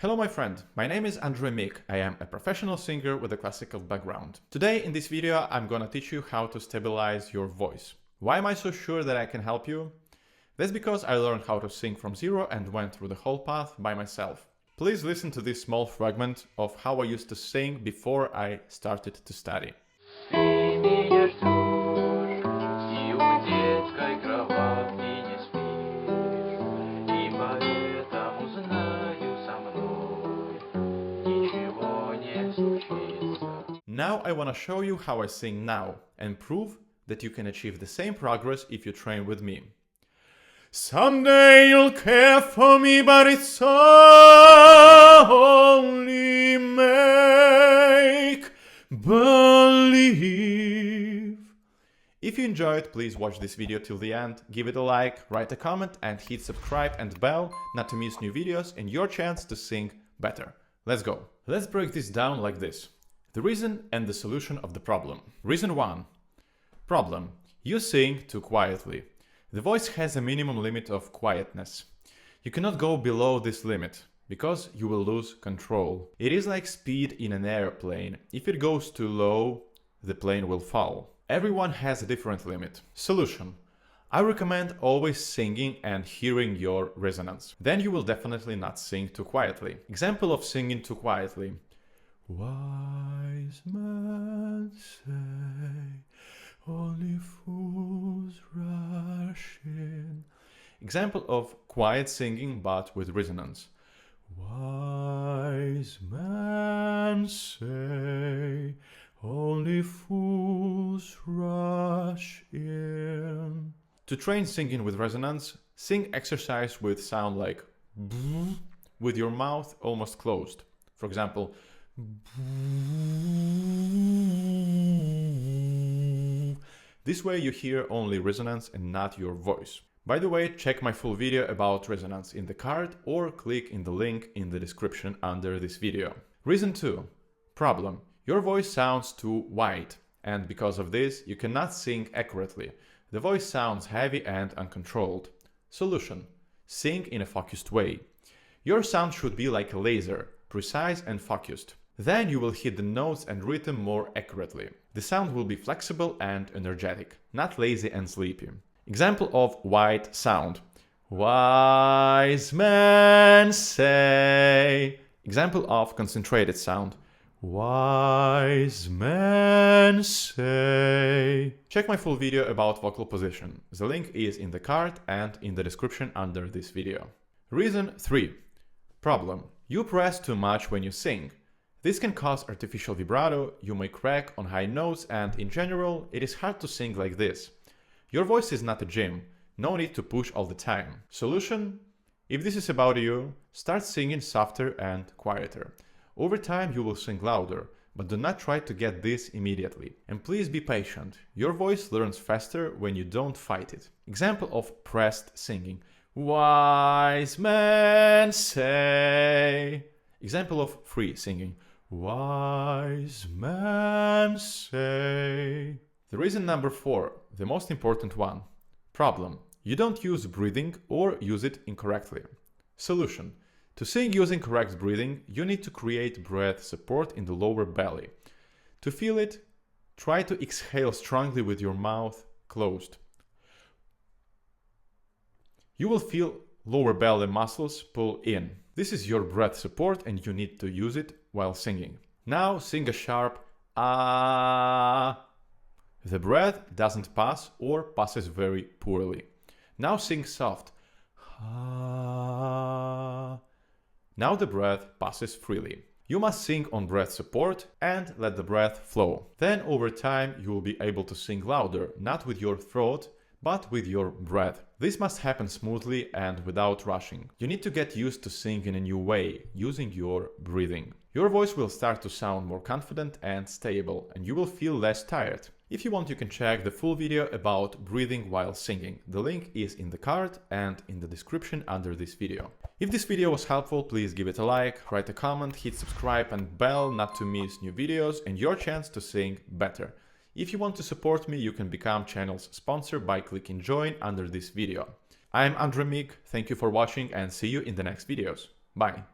Hello my friend, my name is Andrey Mik. I am a professional singer with a classical background. Today in this video I'm gonna teach you how to stabilize your voice. Why am I so sure that I can help you? That's because I learned how to sing from zero and went through the whole path by myself. Please listen to this small fragment of how I used to sing before I started to study. Now I want to show you how I sing now and prove that you can achieve the same progress if you train with me. Someday you'll care for me, but it's only make believe. If you enjoyed, please watch this video till the end, give it a like, write a comment and hit subscribe and bell not to miss new videos and your chance to sing better. Let's go. Let's break this down like this. The reason and the solution of the problem. Reason 1. Problem. You sing too quietly. The voice has a minimum limit of quietness. You cannot go below this limit, because you will lose control. It is like speed in an airplane. If it goes too low, the plane will fall. Everyone has a different limit. Solution. I recommend always singing and hearing your resonance. Then you will definitely not sing too quietly. Example of singing too quietly. Wise men say, only fools rush in. Example of quiet singing but with resonance. Wise men say, only fools rush in. To train singing with resonance, sing exercise with sound like b with your mouth almost closed. For example, this way you hear only resonance and not your voice. By the way, check my full video about resonance in the card or click in the link in the description under this video. Reason 2. Problem. Your voice sounds too wide, and because of this you cannot sing accurately. The voice sounds heavy and uncontrolled. Solution. Sing in a focused way. Your sound should be like a laser, precise and focused. Then you will hit the notes and rhythm more accurately. The sound will be flexible and energetic, not lazy and sleepy. Example of wide sound. Wise men say. Example of concentrated sound. Wise men say. Check my full video about vocal position. The link is in the card and in the description under this video. Reason 3. Problem. You press too much when you sing. This can cause artificial vibrato, you may crack on high notes, and in general, it is hard to sing like this. Your voice is not a gym, no need to push all the time. Solution? If this is about you, start singing softer and quieter. Over time you will sing louder, but do not try to get this immediately. And please be patient, your voice learns faster when you don't fight it. Example of pressed singing. Wise men say. Example of free singing. Wise men say. The reason number 4, the most important one. Problem. You don't use breathing or use it incorrectly. Solution. To sing using correct breathing, you need to create breath support in the lower belly. To feel it, try to exhale strongly with your mouth closed. You will feel lower belly muscles pull in. This is your breath support and you need to use it while singing. Now sing a sharp ah. The breath doesn't pass or passes very poorly. Now sing soft ah. Now the breath passes freely. You must sing on breath support and let the breath flow. Then over time you will be able to sing louder, not with your throat, but with your breath. This must happen smoothly and without rushing. You need to get used to singing in a new way, using your breathing. Your voice will start to sound more confident and stable, and you will feel less tired. If you want, you can check the full video about breathing while singing. The link is in the card and in the description under this video. If this video was helpful, please give it a like, write a comment, hit subscribe and bell not to miss new videos and your chance to sing better. If you want to support me, you can become channel's sponsor by clicking join under this video. I'm Andrey Mik, thank you for watching and see you in the next videos. Bye!